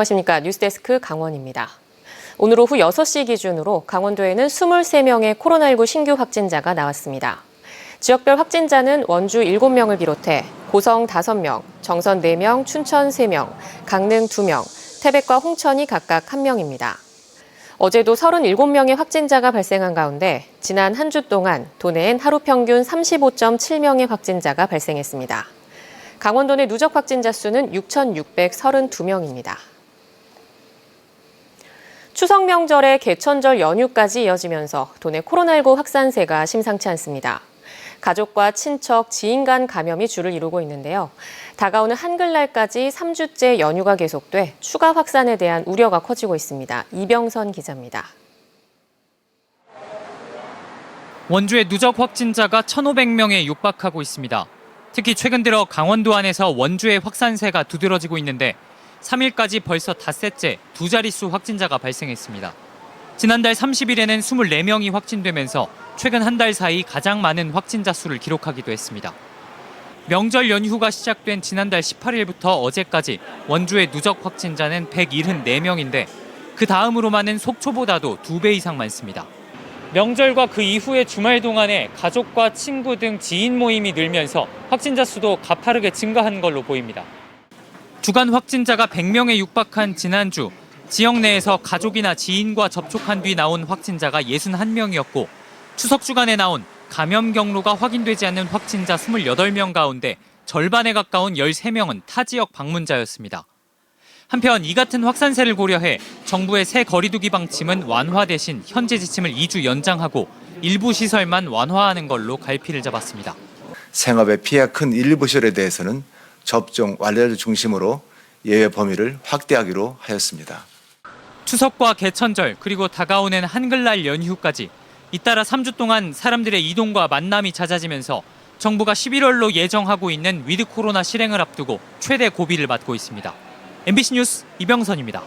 안녕하십니까. 뉴스데스크 강원입니다. 오늘 오후 6시 기준으로 강원도에는 23명의 코로나19 신규 확진자가 나왔습니다. 지역별 확진자는 원주 7명을 비롯해 고성 5명, 정선 4명, 춘천 3명, 강릉 2명, 태백과 홍천이 각각 1명입니다. 어제도 37명의 확진자가 발생한 가운데 지난 한 주 동안 도내엔 하루 평균 35.7명의 확진자가 발생했습니다. 강원도 내 누적 확진자 수는 6,632명입니다. 추석 명절에 개천절 연휴까지 이어지면서 도내 코로나19 확산세가 심상치 않습니다. 가족과 친척, 지인 간 감염이 주를 이루고 있는데요. 다가오는 한글날까지 3주째 연휴가 계속돼 추가 확산에 대한 우려가 커지고 있습니다. 이병선 기자입니다. 원주의 누적 확진자가 1,500명에 육박하고 있습니다. 특히 최근 들어 강원도 안에서 원주의 확산세가 두드러지고 있는데 3일까지 벌써 닷새째 두 자릿수 확진자가 발생했습니다. 지난달 30일에는 24명이 확진되면서 최근 한 달 사이 가장 많은 확진자 수를 기록하기도 했습니다. 명절 연휴가 시작된 지난달 18일부터 어제까지 원주의 누적 확진자는 174명인데 그 다음으로 많은 속초보다도 2배 이상 많습니다. 명절과 그 이후의 주말 동안에 가족과 친구 등 지인 모임이 늘면서 확진자 수도 가파르게 증가한 걸로 보입니다. 주간 확진자가 100명에 육박한 지난주, 지역 내에서 가족이나 지인과 접촉한 뒤 나온 확진자가 61명이었고 추석 주간에 나온 감염 경로가 확인되지 않는 확진자 28명 가운데 절반에 가까운 13명은 타 지역 방문자였습니다. 한편 이 같은 확산세를 고려해 정부의 새 거리두기 방침은 완화 대신 현재 지침을 2주 연장하고 일부 시설만 완화하는 걸로 갈피를 잡았습니다. 생업에 피해가 큰 일부 시설에 대해서는 접종 완료를 중심으로 예외 범위를 확대하기로 하였습니다. 추석과 개천절 그리고 다가오는 한글날 연휴까지 잇따라 3주 동안 사람들의 이동과 만남이 잦아지면서 정부가 11월로 예정하고 있는 위드 코로나 실행을 앞두고 최대 고비를 맞고 있습니다. MBC 뉴스 이병선입니다.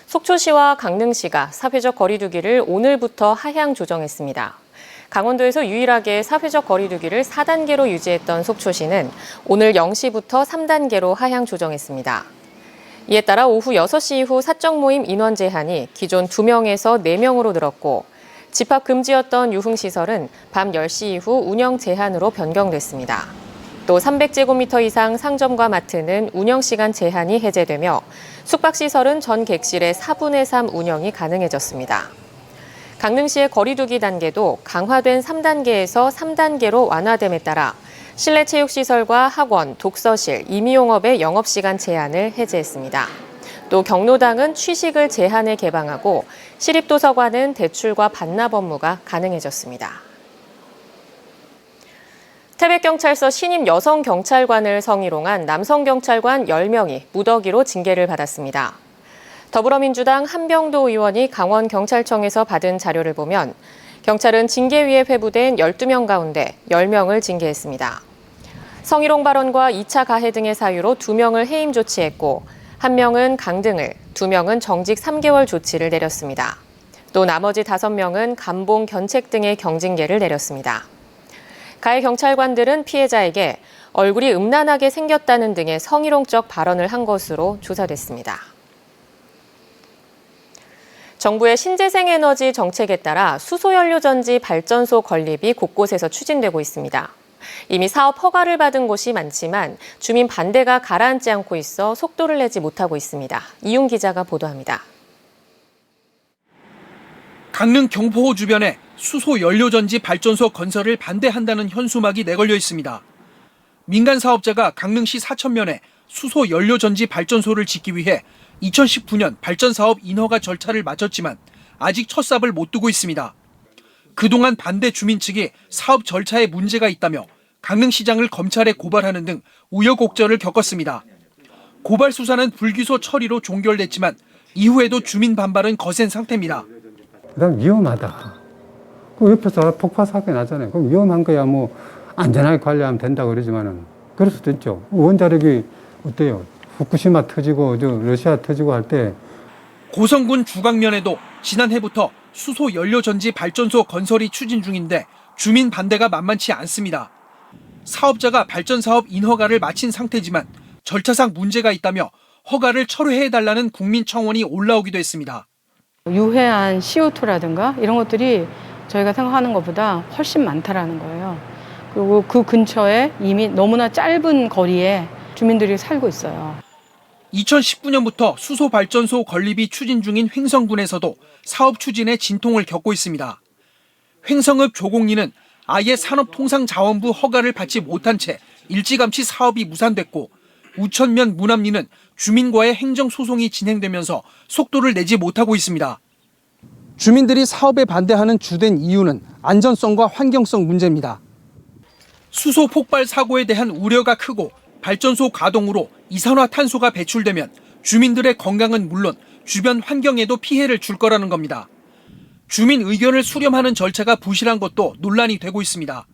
속초시와 강릉시가 사회적 거리두기를 오늘부터 하향 조정했습니다. 강원도에서 유일하게 사회적 거리두기를 4단계로 유지했던 속초시는 오늘 0시부터 3단계로 하향 조정했습니다. 이에 따라 오후 6시 이후 사적 모임 인원 제한이 기존 2명에서 4명으로 늘었고 집합 금지였던 유흥시설은 밤 10시 이후 운영 제한으로 변경됐습니다. 또 300제곱미터 이상 상점과 마트는 운영시간 제한이 해제되며 숙박시설은 전 객실의 4분의 3 운영이 가능해졌습니다. 강릉시의 거리두기 단계도 강화된 3단계에서 3단계로 완화됨에 따라 실내 체육시설과 학원, 독서실, 임의용업의 영업시간 제한을 해제했습니다. 또 경로당은 취식을 제한해 개방하고 시립도서관은 대출과 반납 업무가 가능해졌습니다. 태백경찰서 신임 여성 경찰관을 성희롱한 남성 경찰관 10명이 무더기로 징계를 받았습니다. 더불어민주당 한병도 의원이 강원경찰청에서 받은 자료를 보면 경찰은 징계위에 회부된 12명 가운데 10명을 징계했습니다. 성희롱 발언과 2차 가해 등의 사유로 2명을 해임 조치했고 1명은 강등을, 2명은 정직 3개월 조치를 내렸습니다. 또 나머지 5명은 감봉, 견책 등의 경징계를 내렸습니다. 가해 경찰관들은 피해자에게 얼굴이 음란하게 생겼다는 등의 성희롱적 발언을 한 것으로 조사됐습니다. 정부의 신재생에너지 정책에 따라 수소연료전지 발전소 건립이 곳곳에서 추진되고 있습니다. 이미 사업 허가를 받은 곳이 많지만 주민 반대가 가라앉지 않고 있어 속도를 내지 못하고 있습니다. 이윤 기자가 보도합니다. 강릉 경포호 주변에 수소연료전지 발전소 건설을 반대한다는 현수막이 내걸려 있습니다. 민간 사업자가 강릉시 사천면에 수소연료전지 발전소를 짓기 위해 2019년 발전사업 인허가 절차를 마쳤지만 아직 첫 삽을 못 두고 있습니다. 그동안 반대 주민 측이 사업 절차에 문제가 있다며 강릉시장을 검찰에 고발하는 등 우여곡절을 겪었습니다. 고발 수사는 불기소 처리로 종결됐지만 이후에도 주민 반발은 거센 상태입니다. 그다음 위험하다. 그 옆에서 폭파 사건이 나잖아요. 그럼 위험한 거야 뭐 안전하게 관리하면 된다고 그러지만은 그럴 수도 있죠. 원자력이 어때요? 후쿠시마 터지고 러시아 터지고 할 때 고성군 주강면에도 지난해부터 수소연료전지 발전소 건설이 추진 중인데 주민 반대가 만만치 않습니다. 사업자가 발전사업 인허가를 마친 상태지만 절차상 문제가 있다며 허가를 철회해달라는 국민청원이 올라오기도 했습니다. 유해한 CO2라든가 이런 것들이 저희가 생각하는 것보다 훨씬 많다라는 거예요. 그리고 그 근처에 이미 너무나 짧은 거리에 주민들이 살고 있어요. 2019년부터 수소발전소 건립이 추진 중인 횡성군에서도 사업 추진에 진통을 겪고 있습니다. 횡성읍 조곡리는 아예 산업통상자원부 허가를 받지 못한 채 일찌감치 사업이 무산됐고, 우천면 문암리는 주민과의 행정소송이 진행되면서 속도를 내지 못하고 있습니다. 주민들이 사업에 반대하는 주된 이유는 안전성과 환경성 문제입니다. 수소 폭발 사고에 대한 우려가 크고 발전소 가동으로 이산화탄소가 배출되면 주민들의 건강은 물론 주변 환경에도 피해를 줄 거라는 겁니다. 주민 의견을 수렴하는 절차가 부실한 것도 논란이 되고 있습니다.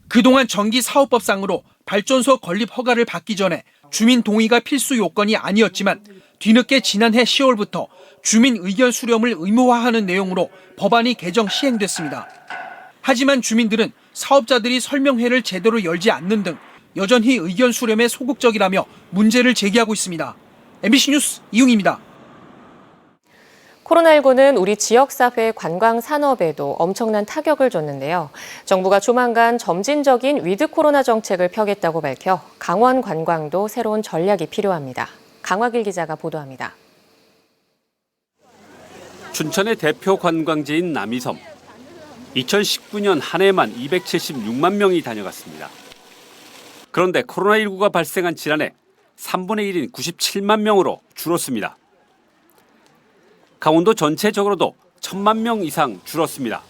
그동안 전기사업법상으로 발전소 건립 허가를 받기 전에 주민 동의가 필수 요건이 아니었지만 뒤늦게 지난해 10월부터 주민 의견 수렴을 의무화하는 내용으로 법안이 개정 시행됐습니다. 하지만 주민들은 사업자들이 설명회를 제대로 열지 않는 등 여전히 의견 수렴에 소극적이라며 문제를 제기하고 있습니다. MBC 뉴스 이웅입니다. 코로나19는 우리 지역사회 관광 산업에도 엄청난 타격을 줬는데요. 정부가 조만간 점진적인 위드 코로나 정책을 펴겠다고 밝혀 강원 관광도 새로운 전략이 필요합니다. 강화길 기자가 보도합니다. 춘천의 대표 관광지인 남이섬. 2019년 한 해만 276만 명이 다녀갔습니다. 그런데 코로나19가 발생한 지난해 3분의 1인 97만 명으로 줄었습니다. 강원도 전체적으로도 1,000만 명 이상 줄었습니다.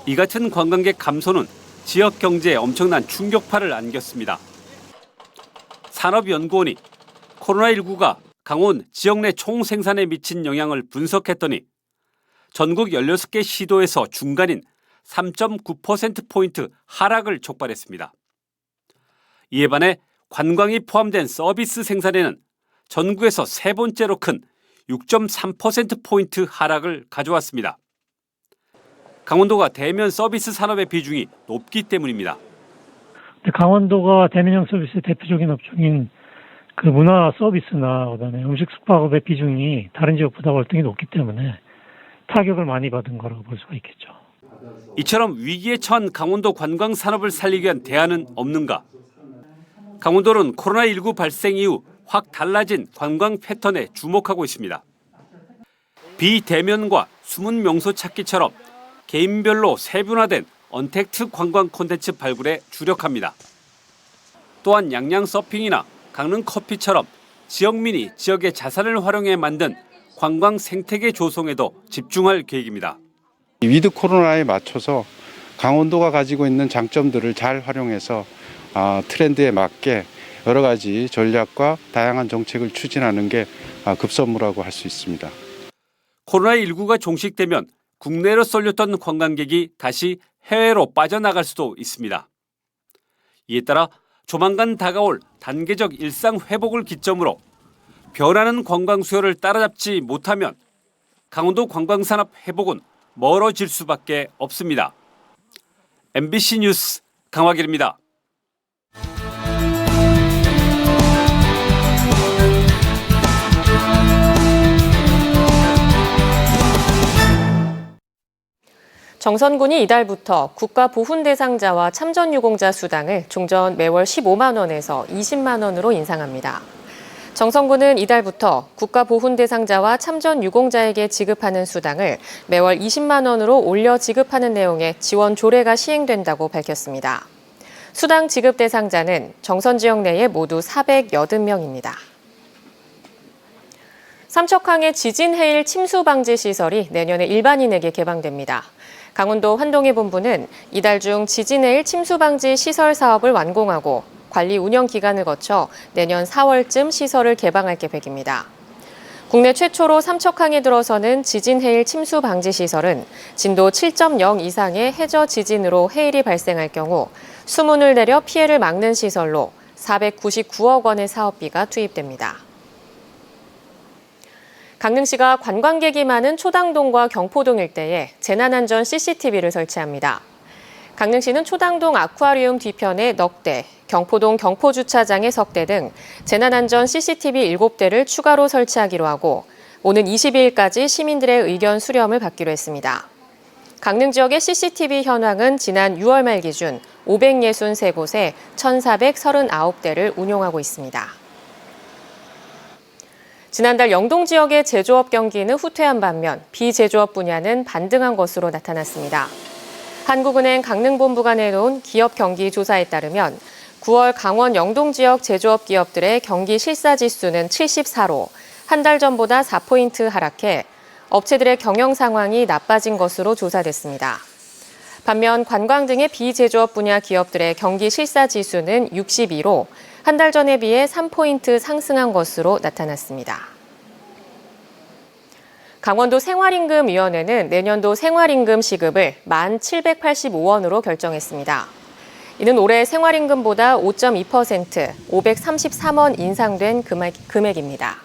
이 같은 관광객 감소는 지역 경제에 엄청난 충격파를 안겼습니다. 산업연구원이 코로나19가 강원 지역 내 총 생산에 미친 영향을 분석했더니 전국 16개 시도에서 중간인 3.9%포인트 하락을 촉발했습니다. 이에 반해 관광이 포함된 서비스 생산에는 전국에서 세 번째로 큰 6.3%포인트 하락을 가져왔습니다. 강원도가 대면 서비스 산업의 비중이 높기 때문입니다. 강원도가 대면형 서비스의 대표적인 업종인 그 문화 서비스나 그다음에 음식 숙박업의 비중이 다른 지역보다 월등히 높기 때문에 타격을 많이 받은 거라고 볼 수가 있겠죠. 이처럼 위기에 처한 강원도 관광 산업을 살리기 위한 대안은 없는가? 강원도는 코로나19 발생 이후 확 달라진 관광 패턴에 주목하고 있습니다. 비대면과 숨은 명소 찾기처럼 개인별로 세분화된 언택트 관광 콘텐츠 발굴에 주력합니다. 또한 양양 서핑이나 강릉 커피처럼 지역민이 지역의 자산을 활용해 만든 관광 생태계 조성에도 집중할 계획입니다. 위드 코로나에 맞춰서 강원도가 가지고 있는 장점들을 잘 활용해서 트렌드에 맞게 여러 가지 전략과 다양한 정책을 추진하는 게 급선무라고 할 수 있습니다. 코로나19가 종식되면 국내로 쏠렸던 관광객이 다시 해외로 빠져나갈 수도 있습니다. 이에 따라 조만간 다가올 단계적 일상 회복을 기점으로 변하는 관광 수요를 따라잡지 못하면 강원도 관광산업 회복은 멀어질 수밖에 없습니다. MBC 뉴스 강화길입니다. 정선군이 이달부터 국가보훈대상자와 참전유공자 수당을 종전 매월 15만 원에서 20만 원으로 인상합니다. 정선군은 이달부터 국가보훈대상자와 참전유공자에게 지급하는 수당을 매월 20만 원으로 올려 지급하는 내용의 지원 조례가 시행된다고 밝혔습니다. 수당 지급 대상자는 정선 지역 내에 모두 480명입니다. 삼척항의 지진 해일 침수 방지 시설이 내년에 일반인에게 개방됩니다. 강원도 환동해본부는 이달 중 지진 해일 침수 방지 시설 사업을 완공하고 관리 운영 기간을 거쳐 내년 4월쯤 시설을 개방할 계획입니다. 국내 최초로 삼척항에 들어서는 지진 해일 침수 방지 시설은 진도 7.0 이상의 해저 지진으로 해일이 발생할 경우 수문을 내려 피해를 막는 시설로 499억 원의 사업비가 투입됩니다. 강릉시가 관광객이 많은 초당동과 경포동 일대에 재난안전 CCTV를 설치합니다. 강릉시는 초당동 아쿠아리움 뒤편에 넉대, 경포동 경포주차장의 석 대 등 재난안전 CCTV 7대를 추가로 설치하기로 하고 오는 22일까지 시민들의 의견 수렴을 받기로 했습니다. 강릉 지역의 CCTV 현황은 지난 6월 말 기준 563곳에 1,439대를 운용하고 있습니다. 지난달 영동 지역의 제조업 경기는 후퇴한 반면 비제조업 분야는 반등한 것으로 나타났습니다. 한국은행 강릉본부가 내놓은 기업 경기 조사에 따르면 9월 강원 영동 지역 제조업 기업들의 경기 실사지수는 74로 한 달 전보다 4포인트 하락해 업체들의 경영 상황이 나빠진 것으로 조사됐습니다. 반면 관광 등의 비제조업 분야 기업들의 경기 실사지수는 62로 한 달 전에 비해 3포인트 상승한 것으로 나타났습니다. 강원도 생활임금위원회는 내년도 생활임금 시급을 1,785원으로 결정했습니다. 이는 올해 생활임금보다 5.2%, 533원 인상된 금액입니다.